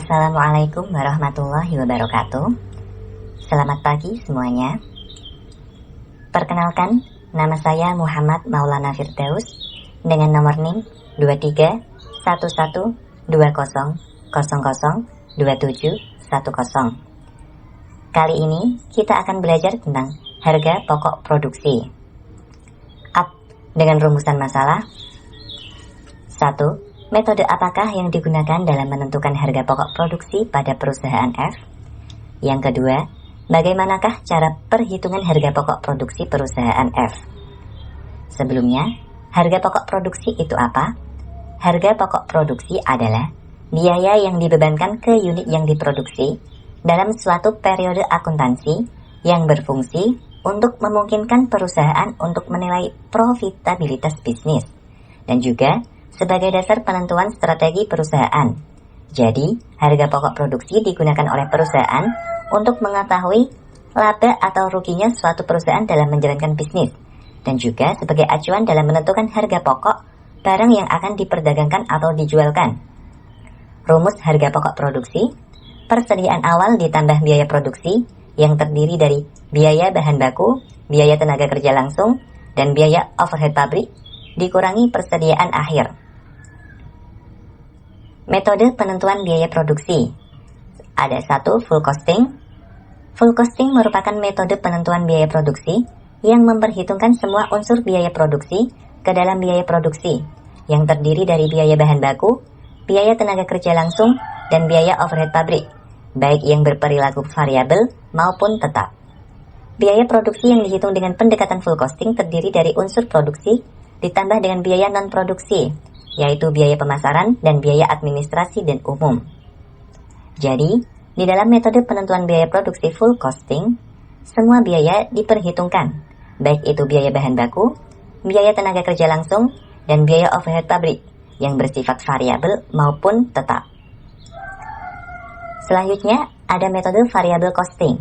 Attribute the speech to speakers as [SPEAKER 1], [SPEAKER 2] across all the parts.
[SPEAKER 1] Assalamualaikum warahmatullahi wabarakatuh. Selamat pagi semuanya. Perkenalkan, nama saya Muhammad Maulana Firdaus dengan nomor NIM 231120002710. Kali ini kita akan belajar tentang harga pokok produksi. Up dengan rumusan masalah. 1. Metode apakah yang digunakan dalam menentukan harga pokok produksi pada perusahaan F? Yang kedua, bagaimanakah cara perhitungan harga pokok produksi perusahaan F? Sebelumnya, harga pokok produksi itu apa? Harga pokok produksi adalah biaya yang dibebankan ke unit yang diproduksi dalam suatu periode akuntansi yang berfungsi untuk memungkinkan perusahaan untuk menilai profitabilitas bisnis dan juga sebagai dasar penentuan strategi perusahaan. Jadi, harga pokok produksi digunakan oleh perusahaan untuk mengetahui laba atau ruginya suatu perusahaan dalam menjalankan bisnis, dan juga sebagai acuan dalam menentukan harga pokok barang yang akan diperdagangkan atau dijualkan. Rumus harga pokok produksi: persediaan awal ditambah biaya produksi yang terdiri dari biaya bahan baku, biaya tenaga kerja langsung, dan biaya overhead pabrik dikurangi persediaan akhir. Metode penentuan biaya produksi. Ada 1. Full costing. Full costing merupakan metode penentuan biaya produksi yang memperhitungkan semua unsur biaya produksi ke dalam biaya produksi, yang terdiri dari biaya bahan baku, biaya tenaga kerja langsung, dan biaya overhead pabrik, baik yang berperilaku variabel maupun tetap. Biaya produksi yang dihitung dengan pendekatan full costing terdiri dari unsur produksi ditambah dengan biaya non-produksi, yaitu biaya pemasaran dan biaya administrasi dan umum. Jadi, di dalam metode penentuan biaya produksi full costing, semua biaya diperhitungkan, baik itu biaya bahan baku, biaya tenaga kerja langsung, dan biaya overhead pabrik yang bersifat variabel maupun tetap. Selanjutnya, ada metode variable costing.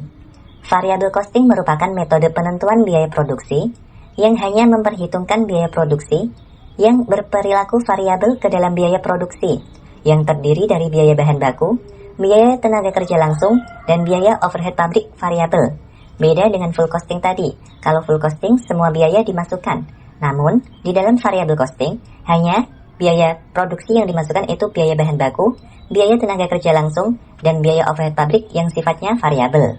[SPEAKER 1] Variable costing merupakan metode penentuan biaya produksi yang hanya memperhitungkan biaya produksi yang berperilaku variabel ke dalam biaya produksi, yang terdiri dari biaya bahan baku, biaya tenaga kerja langsung, dan biaya overhead pabrik variabel. Beda dengan full costing tadi. Kalau full costing semua biaya dimasukkan, namun di dalam variable costing hanya biaya produksi yang dimasukkan itu biaya bahan baku, biaya tenaga kerja langsung, dan biaya overhead pabrik yang sifatnya variabel.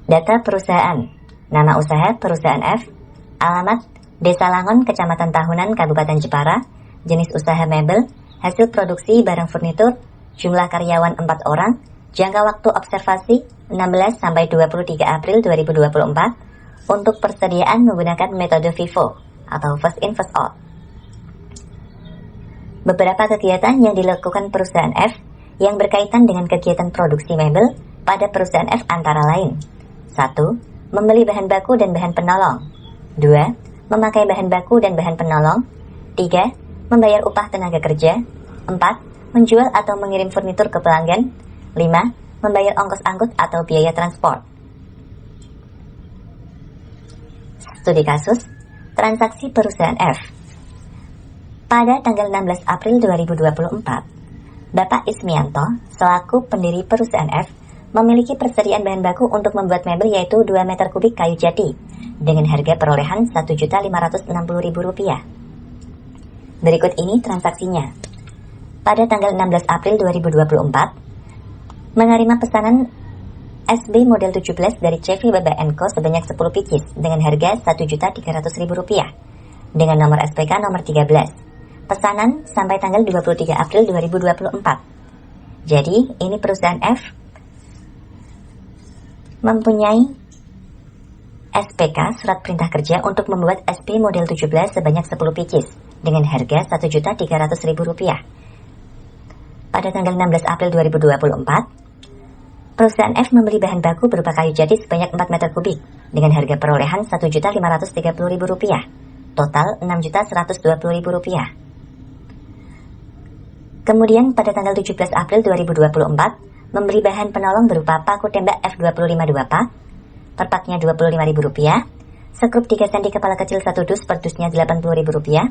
[SPEAKER 1] Data perusahaan. Nama usaha perusahaan F, alamat Desa Langon, Kecamatan Tahunan, Kabupaten Jepara, jenis usaha mebel, hasil produksi barang furnitur, jumlah karyawan 4 orang, jangka waktu observasi 16-23 April 2024, untuk persediaan menggunakan metode FIFO atau First In First Out. Beberapa kegiatan yang dilakukan perusahaan F yang berkaitan dengan kegiatan produksi mebel pada perusahaan F antara lain: 1. Membeli bahan baku dan bahan penolong. 2. Memakai bahan baku dan bahan penolong. 3. Membayar upah tenaga kerja. 4. Menjual atau mengirim furnitur ke pelanggan. 5. Membayar ongkos angkut atau biaya transport. Studi kasus transaksi perusahaan F. Pada tanggal 16 April 2024, Bapak Ismianto selaku pendiri perusahaan F memiliki persediaan bahan baku untuk membuat mebel, yaitu 2 meter kubik kayu jati dengan harga perolehan Rp1.560.000. Berikut ini transaksinya. Pada tanggal 16 April 2024, menerima pesanan SB model 17 dari CV Baba & Co sebanyak 10 pieces dengan harga Rp1.300.000 dengan nomor SPK nomor 13. Pesanan sampai tanggal 23 April 2024. Jadi, ini perusahaan F mempunyai SPK surat perintah kerja untuk membuat SB model 17 sebanyak 10 pieces dengan harga Rp1.300.000. Pada tanggal 16 April 2024, perusahaan F membeli bahan baku berupa kayu jati sebanyak 4 meter kubik dengan harga perolehan Rp1.530.000, total Rp6.120.000. Kemudian pada tanggal 17 April 2024, membeli bahan penolong berupa paku tembak F25 2 pak, per paknya Rp25.000, sekrup 3 cm kepala kecil 1 dus per dusnya Rp80.000,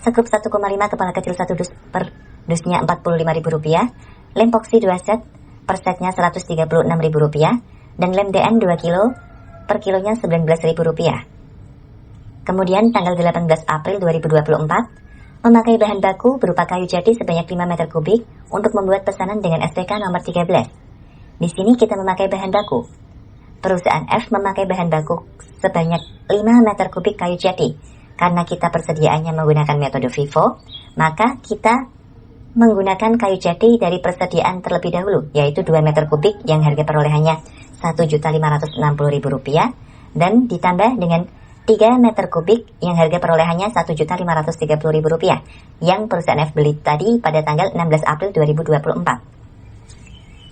[SPEAKER 1] sekrup 1,5 kepala kecil 1 dus per dusnya Rp45.000, lem epoxy 2 set per setnya Rp136.000, dan lem DN 2 kilo per kilonya Rp19.000. Kemudian tanggal 18 April 2024, memakai bahan baku berupa kayu jati sebanyak 5 meter kubik untuk membuat pesanan dengan SPK nomor 13. Di sini kita memakai bahan baku. Perusahaan F memakai bahan baku sebanyak 5 meter kubik kayu jati. Karena kita persediaannya menggunakan metode FIFO, maka kita menggunakan kayu jati dari persediaan terlebih dahulu, yaitu 2 meter kubik yang harga perolehannya Rp1.560.000 dan ditambah dengan 3 meter kubik yang harga perolehannya Rp1.530.000 yang perusahaan F beli tadi pada tanggal 16 April 2024.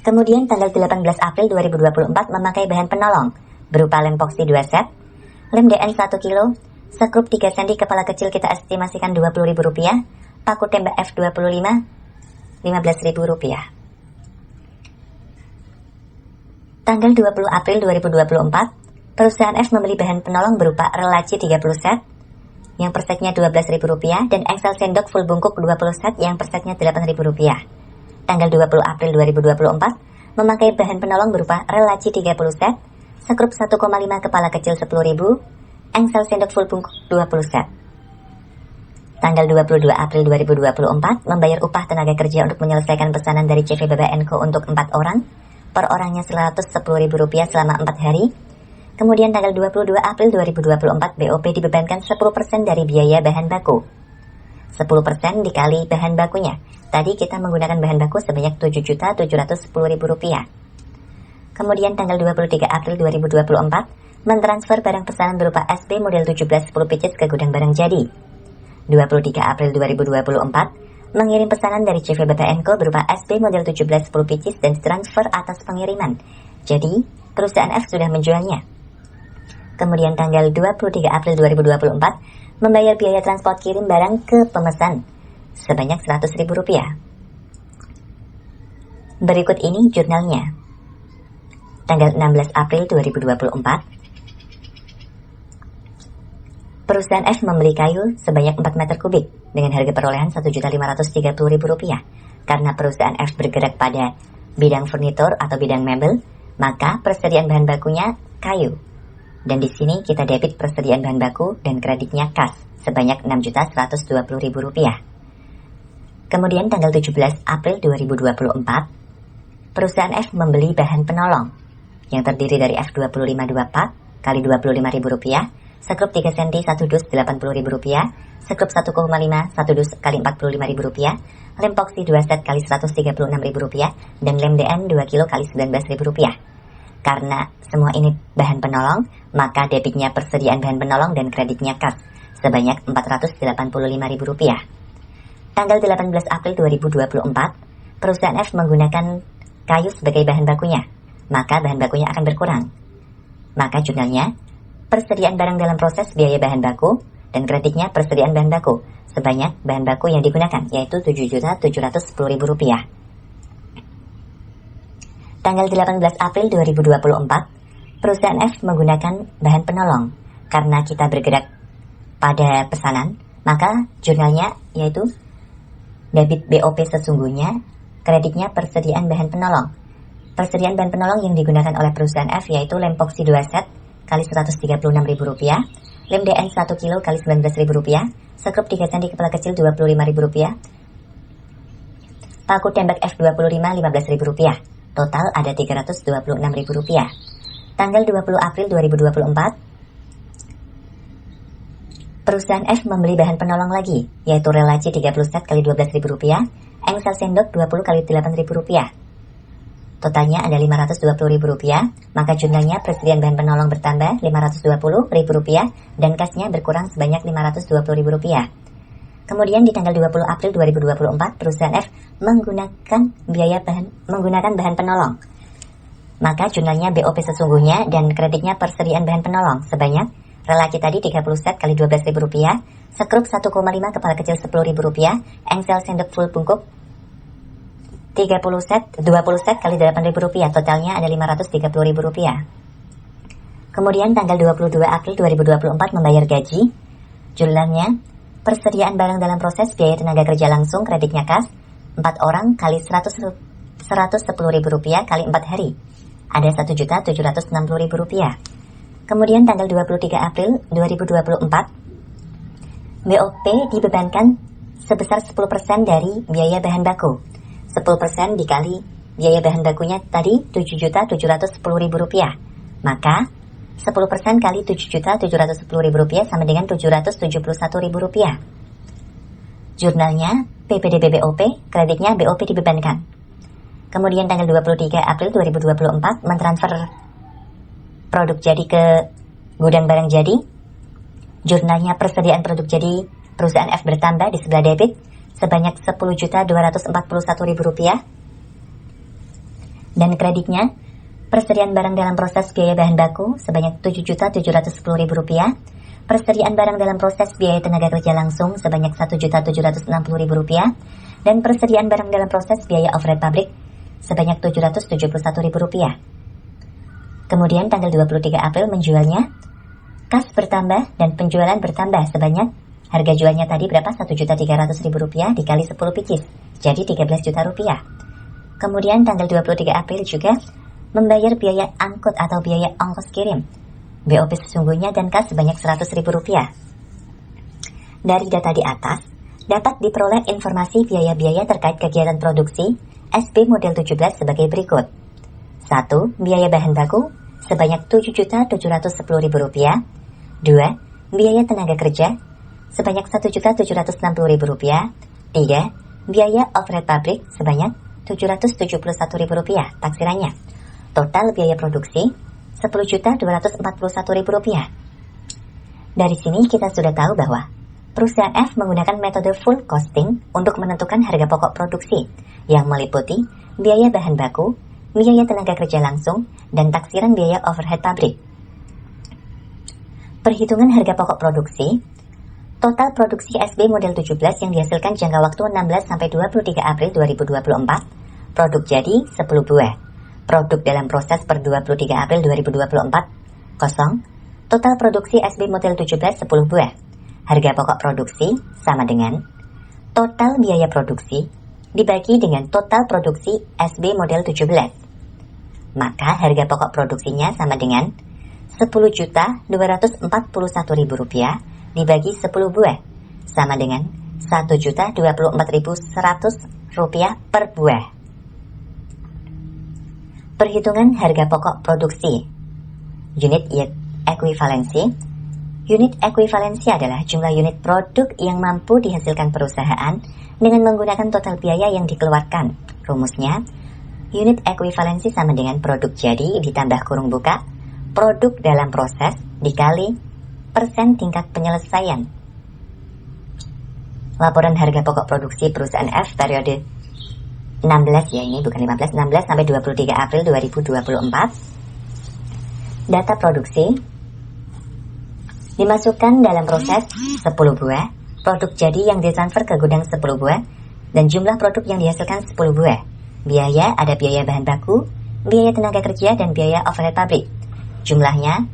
[SPEAKER 1] Kemudian tanggal 18 April 2024 memakai bahan penolong berupa lem epoxy 2 set, lem DN 1 kilo, sekrup 3 cm kepala kecil kita estimasikan Rp20.000, paku tembak F25 Rp15.000. Tanggal 20 April 2024, perusahaan F membeli bahan penolong berupa relaci 30 set yang per setnya Rp12.000 dan engsel sendok full bungkuk 20 set yang per setnya Rp8.000. Tanggal 20 April 2024, memakai bahan penolong berupa relaci 30 set, sekrup 1,5 kepala kecil Rp10.000, engsel sendok full bungkuk 20 set. Tanggal 22 April 2024, membayar upah tenaga kerja untuk menyelesaikan pesanan dari CV Baba & Co untuk 4 orang, per orangnya Rp110.000 selama 4 hari. Kemudian tanggal 22 April 2024, BOP dibebankan 10% dari biaya bahan baku. 10% dikali bahan bakunya. Tadi kita menggunakan bahan baku sebanyak Rp7.710.000. Kemudian tanggal 23 April 2024, mentransfer barang pesanan berupa SB model 1710 pieces ke gudang barang jadi. 23 April 2024, mengirim pesanan dari CV Baba & Co berupa SB model 1710 pieces dan transfer atas pengiriman. Jadi, perusahaan F sudah menjualnya. Kemudian tanggal 23 April 2024, membayar biaya transport kirim barang ke pemesan sebanyak Rp100.000. Berikut ini jurnalnya. Tanggal 16 April 2024, perusahaan F membeli kayu sebanyak 4 meter kubik dengan harga perolehan Rp1.530.000. Karena perusahaan F bergerak pada bidang furnitur atau bidang mebel, maka persediaan bahan bakunya kayu. Dan di sini kita debit persediaan bahan baku dan kreditnya kas sebanyak Rp6.120.000. Kemudian tanggal 17 April 2024, perusahaan F membeli bahan penolong yang terdiri dari F25 2 pak kali Rp25.000, sekrup 3 cm 1 dus Rp80.000, sekrup 1,5 1 dus kali Rp45.000, lem epoxy 2 set kali Rp136.000, dan lem DN 2 kilo kali Rp19.000. Karena semua ini bahan penolong, maka debitnya persediaan bahan penolong dan kreditnya kas sebanyak Rp485.000. Tanggal 18 April 2024, perusahaan F menggunakan kayu sebagai bahan bakunya, maka bahan bakunya akan berkurang. Maka jurnalnya, persediaan barang dalam proses biaya bahan baku dan kreditnya persediaan bahan baku sebanyak bahan baku yang digunakan, yaitu Rp7.710.000. Tanggal 18 April 2024, perusahaan F menggunakan bahan penolong. Karena kita bergerak pada pesanan, maka jurnalnya yaitu debit BOP sesungguhnya, kreditnya persediaan bahan penolong. Persediaan bahan penolong yang digunakan oleh perusahaan F yaitu lem epoxy 2 set kali Rp136.000, lem DN 1 kilo kali Rp19.000, sekrup 3 cm kepala kecil Rp25.000, paku tembak F25 Rp15.000. Total ada Rp326.000. Tanggal 20 April 2024, perusahaan F membeli bahan penolong lagi, yaitu relaci 30 set kali Rp12.000, engsel sendok 20 kali Rp8.000. Totalnya ada Rp520.000, maka jumlahnya persediaan bahan penolong bertambah Rp520.000 dan kasnya berkurang sebanyak Rp520.000. Kemudian di tanggal 20 April 2024, perusahaan F menggunakan bahan penolong. Maka jumlahnya BOP sesungguhnya dan kreditnya persediaan bahan penolong sebanyak relaci tadi 30 set kali Rp12.000, sekrup 1,5 kepala kecil Rp10.000, engsel sendok full bungkuk 20 set kali Rp8.000, totalnya ada Rp530.000. Kemudian tanggal 22 April 2024 membayar gaji, jumlahnya Persediaan barang dalam proses biaya tenaga kerja langsung kreditnya kas 4 orang kali Rp110.000 kali 4 hari. Ada Rp1.760.000. Kemudian tanggal 23 April 2024, BOP dibebankan sebesar 10% dari biaya bahan baku. 10% dikali biaya bahan bakunya tadi Rp7.710.000. Maka 10% kali Rp7.710.000 sama dengan Rp771.000. Jurnalnya PPDB BOP, kreditnya BOP dibebankan. Kemudian tanggal 23 April 2024 mentransfer produk jadi ke gudang barang jadi. Jurnalnya persediaan produk jadi perusahaan F bertambah di sebelah debit sebanyak Rp10.241.000. Dan kreditnya persediaan barang dalam proses biaya bahan baku sebanyak Rp7.710.000. Persediaan barang dalam proses biaya tenaga kerja langsung sebanyak Rp1.760.000. Dan persediaan barang dalam proses biaya overhead pabrik sebanyak Rp771.000. Kemudian tanggal 23 April menjualnya, kas bertambah dan penjualan bertambah sebanyak, harga jualnya tadi berapa? Rp1.300.000 dikali 10 pieces, jadi Rp13 juta. Kemudian tanggal 23 April juga membayar biaya angkut atau biaya ongkos kirim, BOP sesungguhnya dan kas sebanyak Rp100.000. Dari data di atas, dapat diperoleh informasi biaya-biaya terkait kegiatan produksi SB model 17 sebagai berikut. 1. Biaya bahan baku sebanyak Rp7.710.000. 2. Biaya tenaga kerja sebanyak Rp1.760.000. 3. Biaya overhead pabrik sebanyak Rp771.000 taksirannya. Total biaya produksi Rp10.241.000. Dari sini kita sudah tahu bahwa perusahaan F menggunakan metode full costing untuk menentukan harga pokok produksi yang meliputi biaya bahan baku, biaya tenaga kerja langsung, dan taksiran biaya overhead pabrik. Perhitungan harga pokok produksi. Total produksi SB model 17 yang dihasilkan jangka waktu 16-23 April 2024. Produk jadi 10 buah. Produk dalam proses per 23 April 2024 kosong. Total produksi SB model 17 10 buah. Harga pokok produksi sama dengan total biaya produksi dibagi dengan total produksi SB model 17. Maka harga pokok produksinya sama dengan Rp10.241.000 dibagi 10 buah sama dengan Rp1.024.100 per buah. Perhitungan harga pokok produksi. Unit ekuivalensi. Unit ekuivalensi adalah jumlah unit produk yang mampu dihasilkan perusahaan dengan menggunakan total biaya yang dikeluarkan. Rumusnya, unit ekuivalensi sama dengan produk jadi ditambah kurung buka, produk dalam proses dikali persen tingkat penyelesaian. Laporan harga pokok produksi perusahaan F periode 16 ya, ini bukan 15, 16 sampai 23 April 2024. Data produksi dimasukkan dalam proses 10 buah, produk jadi yang ditransfer ke gudang 10 buah, dan jumlah produk yang dihasilkan 10 buah. Biaya ada biaya bahan baku, biaya tenaga kerja, dan biaya overhead pabrik. Jumlahnya,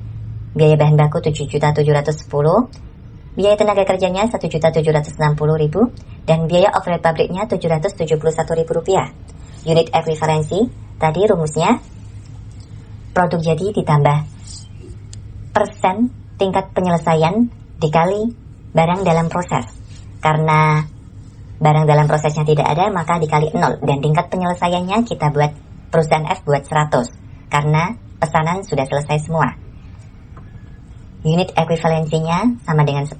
[SPEAKER 1] biaya bahan baku Rp7.710, biaya tenaga kerjanya Rp1.760.000, dan biaya overhead pabriknya Rp771.000. Unit ekuivalensi, tadi rumusnya, produk jadi ditambah persen tingkat penyelesaian dikali barang dalam proses. Karena barang dalam prosesnya tidak ada, maka dikali 0. Dan tingkat penyelesaiannya kita buat, perusahaan F buat 100. Karena pesanan sudah selesai semua. Unit ekuivalensinya sama dengan 10.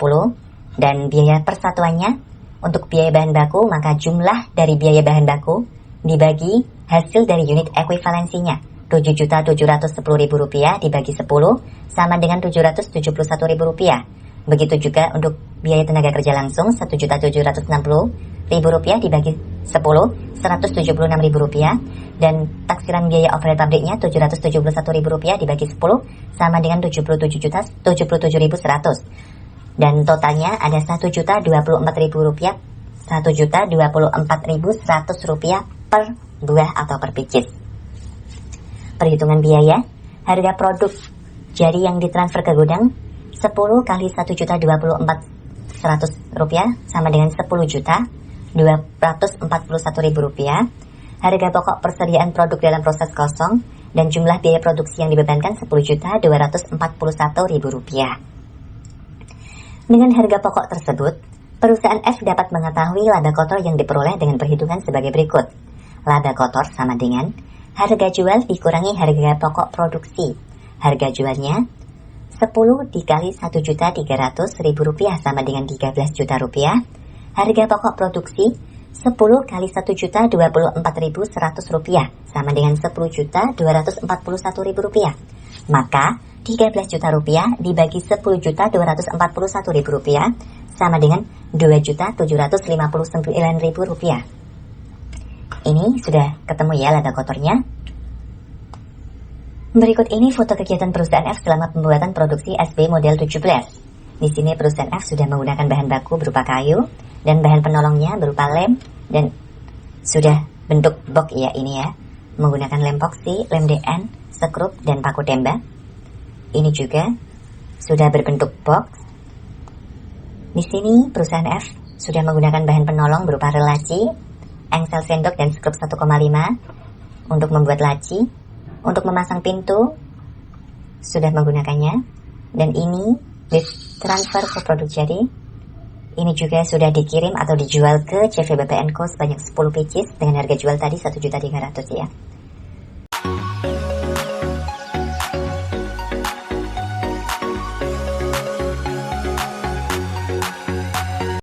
[SPEAKER 1] Dan biaya persatuannya, untuk biaya bahan baku, maka jumlah dari biaya bahan baku dibagi hasil dari unit ekuivalensinya. Rp7.710.000 dibagi 10 sama dengan Rp771.000. Begitu juga untuk biaya tenaga kerja langsung Rp1.760.000 dibagi 10 Rp176.000, dan taksiran biaya overhead pabriknya Rp771.000 dibagi 10 sama dengan Rp77.100, dan totalnya ada Rp1.024.000, Rp1.024.100 per buah atau per pieces. Perhitungan biaya, harga produk jadi yang ditransfer ke gudang 10 kali Rp1.024.100 Rp100 sama dengan Rp10.241.000. Harga pokok persediaan produk dalam proses kosong dan jumlah biaya produksi yang dibebankan Rp10.241.000. Dengan harga pokok tersebut, perusahaan F dapat mengetahui laba kotor yang diperoleh dengan perhitungan sebagai berikut. Laba kotor sama dengan harga jual dikurangi harga pokok produksi. Harga jualnya 10 dikali Rp1.300.000 sama dengan Rp13 juta. Harga pokok produksi 10 kali Rp1.024.100 sama dengan Rp10.241.000. Maka Rp13 juta dibagi Rp10.241.000 sama dengan Rp2.759.000. Ini sudah ketemu ya laba kotornya. Berikut ini foto kegiatan perusahaan F selama pembuatan produksi SB model 17. Di sini perusahaan F sudah menggunakan bahan baku berupa kayu dan bahan penolongnya berupa lem dan sudah bentuk box ya ini ya. Menggunakan lem epoksi, lem DN, sekrup dan paku tembak. Ini juga sudah berbentuk box. Di sini perusahaan F sudah menggunakan bahan penolong berupa relaci, engsel sendok dan skrup 1,5 untuk membuat laci. Untuk memasang pintu sudah menggunakannya. Dan ini ditransfer ke produk jadi. Ini juga sudah dikirim atau dijual ke CVBPN Co sebanyak 10 pieces dengan harga jual tadi Rp1.300.000 ya.